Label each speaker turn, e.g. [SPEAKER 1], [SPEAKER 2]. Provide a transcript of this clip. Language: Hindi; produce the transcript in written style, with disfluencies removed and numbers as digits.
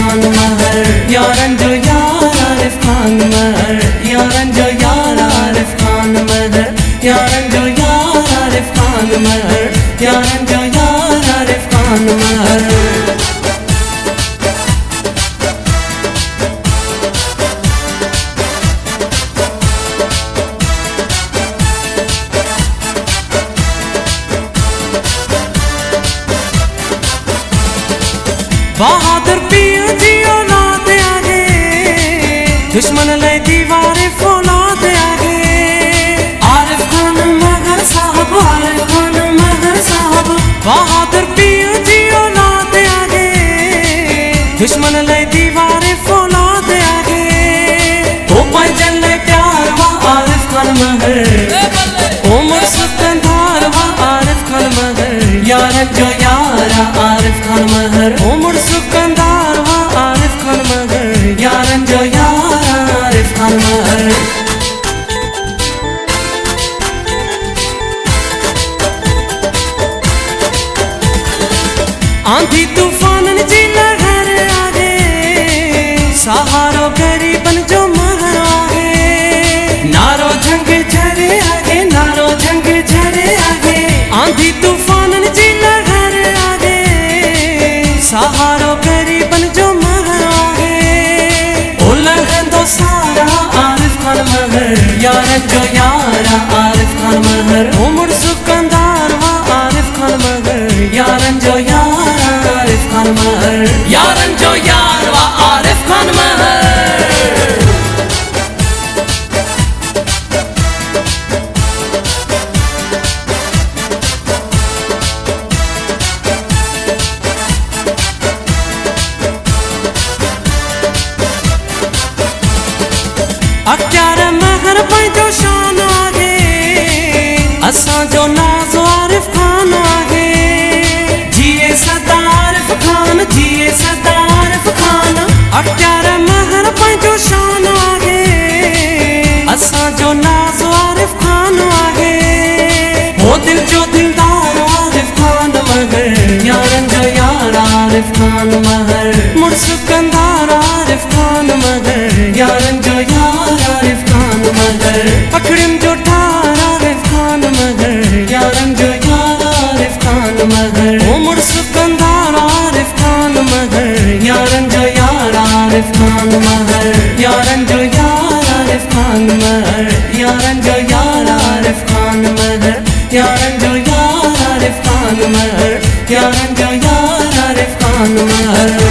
[SPEAKER 1] खान महर, यारन जो यार आरिफ खान महर, यारन जो यार आरिफ खान महर, यारन जो यार आरिफ खान महर, यारन जो यार आरिफ खान महर। बहादुर पिया जी औलाद आगे, दुश्मन ले दीवारे फौलाद आगे। आरिफ खान महर साहब, आरिफ खान महर साहब, बहादुर पिया जी औलाद आगे, दुश्मन ले दीवारे फौलाद आगे। ओ पंजन ले प्यार वा आरिफ खान महर, उमर सुकंधार वा आरिफ खान महर, यारन जो यारा आरिफ खान महर, उमर सुकंधार वा आरिफ खान महर, यारन जो यारा आरिफ खान महर। आंधी तूफान जी लहर आगे, सहारो गरीबन जो महर आगे। नारो जंग झरे आगे, नारो जंग झरे आगे, आंधी तूफान जी लहर आगे, सहारो गरीबन जो महर आगे। ओ लहर दो सारा आरिफ खान महर, यारन जो यारा आरिफ खान महर, उमर सुकंदार वा आरिफ खान महर, यारन जो यारा आरिफ खान महर, यारन जो यार वा आरिफ खान महर। अख्तियार महर पंहिंजो शान आगे, असां जो नाज़ो आरिफ खान आगे। जिए सदा आरिफ खान, जिए सदा आरिफ खान। अख्तियार महर पंहिंजो शान आगे, असां जो नाज़ो आरिफ खान आगे। हो दिल जो दिलदार आरिफ खान महर, यारन जो यार आरिफ खान महर, मुर्सुकंदार आरिफ खान महर, यारन जो यार आरिफ खान महर। पखड़िम जो ठार आरिफ खान महर, यारन जो यार आरिफ खान महर, उमर सुकंदार आरिफ खान महर, यारन जो यार आरिफ खान महर, यारन जो यार आरिफ खान महर, यारन जो यार आरिफ खान महर, यारन जो यार आरिफ खान महर, यारन जो यार आरिफ खान महर।